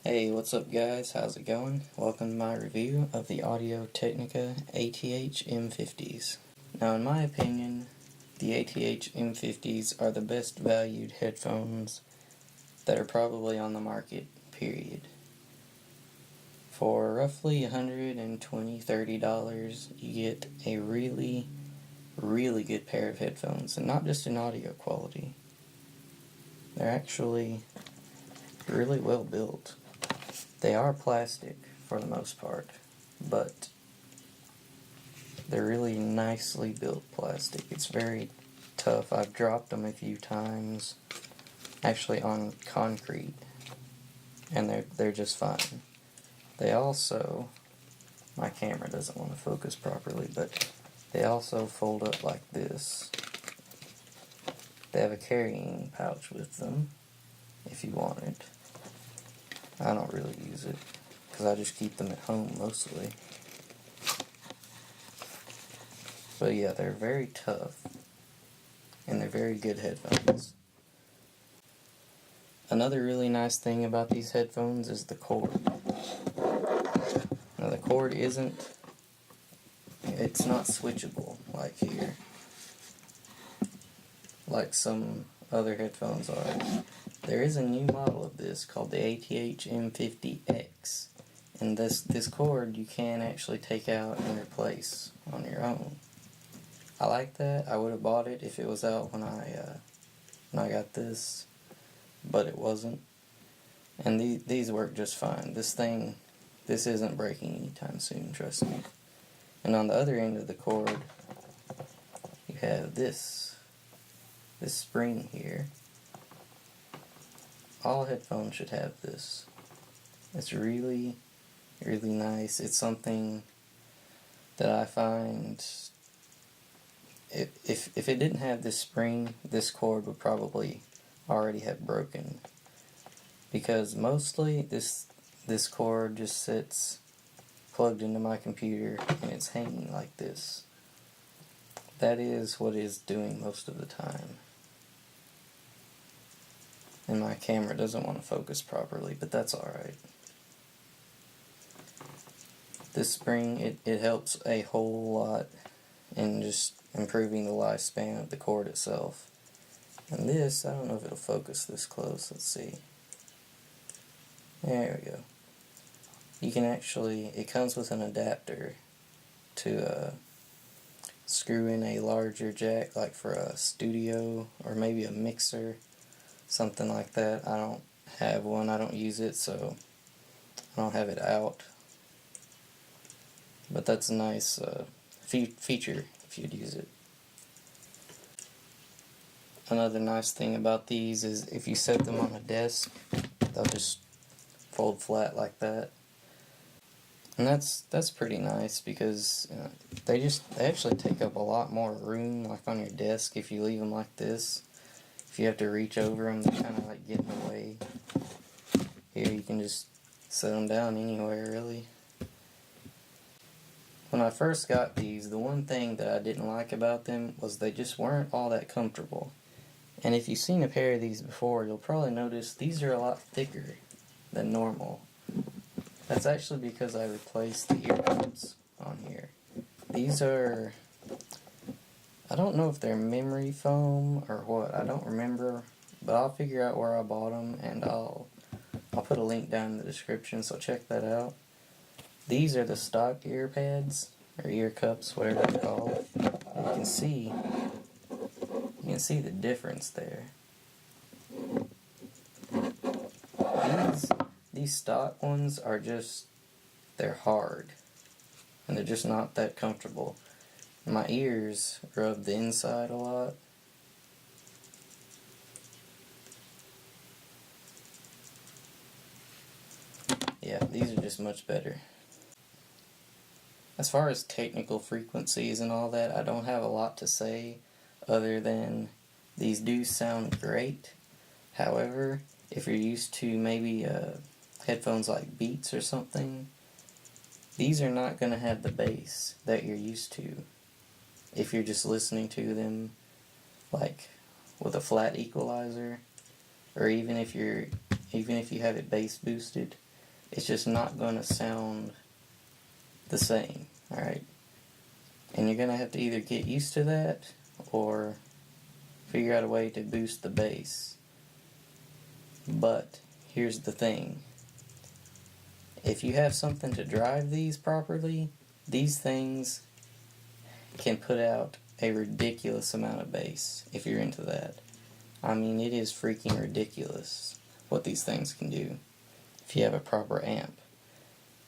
Hey, what's up guys? How's it going? Welcome to my review of the Audio Technica ATH-M50s. Now in my opinion, the ATH-M50s are the best valued headphones that are probably on the market, period. For roughly $120–$130, you get a really good pair of headphones, and not just in audio quality. They're actually really well built. They are plastic for the most part, but they're really nicely built plastic. It's very tough. I've dropped them a few times, actually on concrete, and they're just fine. They also, my camera doesn't want to focus properly, but they also fold up like this. They have a carrying pouch with them if you want it. I don't really use it because I just keep them at home mostly. But yeah, they're very tough and they're very good headphones. Another really nice thing about these headphones is the cord. Now the cord it's not switchable like here, like some other headphones are. There is a new model of this called the ATH-M50X, and this cord you can actually take out and replace on your own. I like that. I would have bought it if it was out when I got this, but it wasn't. And these work just fine. This isn't breaking anytime soon, trust me. And on the other end of the cord, you have this spring here. All headphones should have this. It's really nice. It's something that I find, if it didn't have this spring, this cord would probably already have broken. Because mostly this cord just sits plugged into my computer and it's hanging like this. That is what it's doing most of the time. And my camera doesn't want to focus properly, but that's alright. This spring, it helps a whole lot in just improving the lifespan of the cord itself. And this, I don't know if it'll focus this close, let's see. There we go. You can actually, it comes with an adapter to screw in a larger jack, like for a studio or maybe a mixer. Something like that. I don't have one, I don't use it, so I don't have it out. But that's a nice feature if you'd use it. Another nice thing about these is if you set them on a desk, they'll just fold flat like that. And that's pretty nice because they actually take up a lot more room, like on your desk if you leave them like this. If you have to reach over them, they kind of like get in the way. Here you can just set them down anywhere, really. When I first got these, the one thing that I didn't like about them was they just weren't all that comfortable. And if you've seen a pair of these before, you'll probably notice these are a lot thicker than normal. That's actually because I replaced the ear cups on here. These are, I don't know if they're memory foam or what, I don't remember, but I'll figure out where I bought them and I'll put a link down in the description, so check that out. These are the stock ear pads, or ear cups, whatever they're called. And you can see the difference there. These stock ones are just, they're hard, and they're just not that comfortable. My ears rub the inside a lot. Yeah, these are just much better. As far as technical frequencies and all that, I don't have a lot to say other than these do sound great. However, if you're used to maybe headphones like Beats or something, these are not going to have the bass that you're used to. If you're just listening to them like with a flat equalizer, or even if you have it bass boosted, it's just not going to sound the same, alright? And you're going to have to either get used to that or figure out a way to boost the bass. But here's the thing. If you have something to drive these properly, these things can put out a ridiculous amount of bass if you're into that. I mean, it is freaking ridiculous what these things can do if you have a proper amp.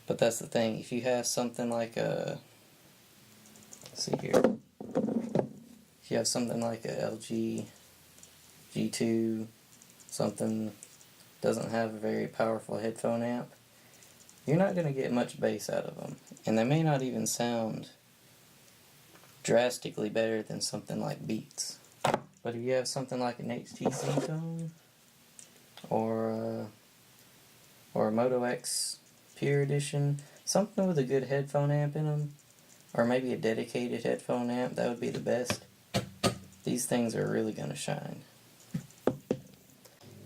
But that's the thing, if you have something like a, let's see here, if you have something like a LG G2, something doesn't have a very powerful headphone amp, you're not going to get much bass out of them. And they may not even sound drastically better than something like Beats. But if you have something like an HTC tone or a Moto X Pure Edition, something with a good headphone amp in them, or maybe a dedicated headphone amp, that would be the best. These things are really going to shine.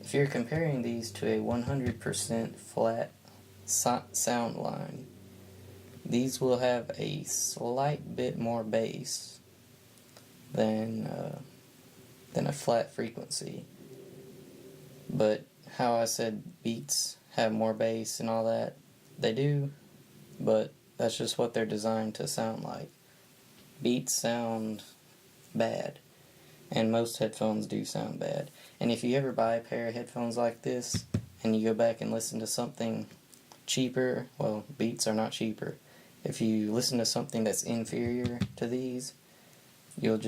If you're comparing these to a 100% flat sound line, these will have a slight bit more bass than a flat frequency. But how I said Beats have more bass and all that, they do, but that's just what they're designed to sound like. Beats sound bad, and most headphones do sound bad. And if you ever buy a pair of headphones like this and you go back and listen to something cheaper, well, Beats are not cheaper. If you listen to something that's inferior to these, you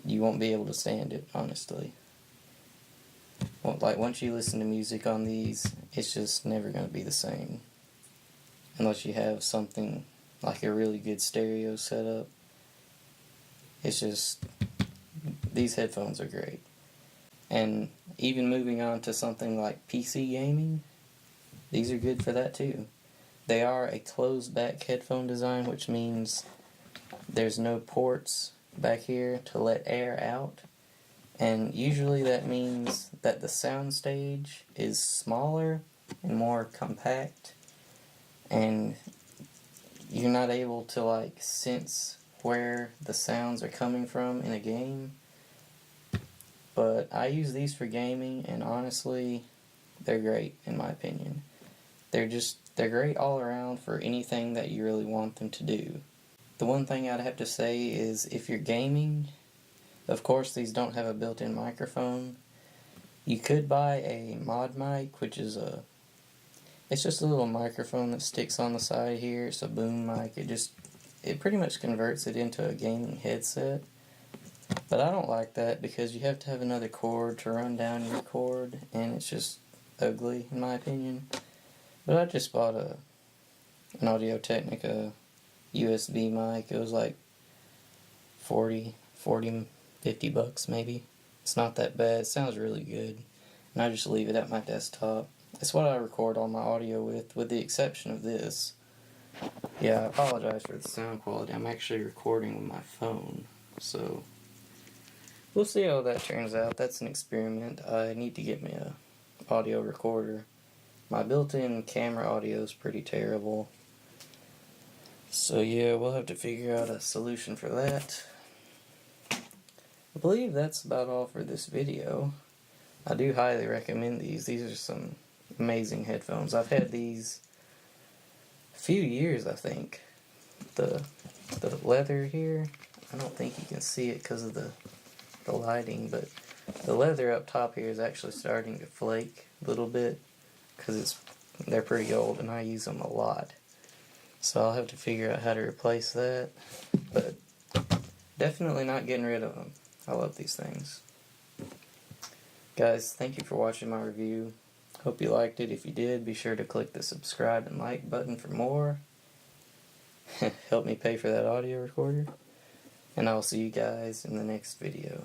won't be able to stand it, honestly. Well, like, once you listen to music on these, it's just never going to be the same. Unless you have something like a really good stereo setup. It's just, these headphones are great. And even moving on to something like PC gaming, these are good for that too. They are a closed back headphone design, which means there's no ports back here to let air out. And usually that means that the sound stage is smaller and more compact, and you're not able to like sense where the sounds are coming from in a game. But I use these for gaming, and honestly, they're great in my opinion. They're great all around for anything that you really want them to do. The one thing I'd have to say is if you're gaming, of course these don't have a built-in microphone. You could buy a mod mic, which is it's just a little microphone that sticks on the side here. It's a boom mic. It pretty much converts it into a gaming headset. But I don't like that because you have to have another cord to run down your cord, and it's just ugly in my opinion. But I just bought an Audio Technica USB mic. It was like 40, 50 bucks maybe. It's not that bad. It sounds really good. And I just leave it at my desktop. It's what I record all my audio with the exception of this. Yeah, I apologize for the sound quality. I'm actually recording with my phone. So, we'll see how that turns out. That's an experiment. I need to get me a audio recorder. My built-in camera audio is pretty terrible. So yeah, we'll have to figure out a solution for that. I believe that's about all for this video. I do highly recommend these. These are some amazing headphones. I've had these a few years, I think. The leather here, I don't think you can see it because of the lighting, but the leather up top here is actually starting to flake a little bit because they're pretty old and I use them a lot. So I'll have to figure out how to replace that, but definitely not getting rid of them. I love these things. Guys, thank you for watching my review. Hope you liked it. If you did, be sure to click the subscribe and like button for more. Help me pay for that audio recorder. And I'll see you guys in the next video.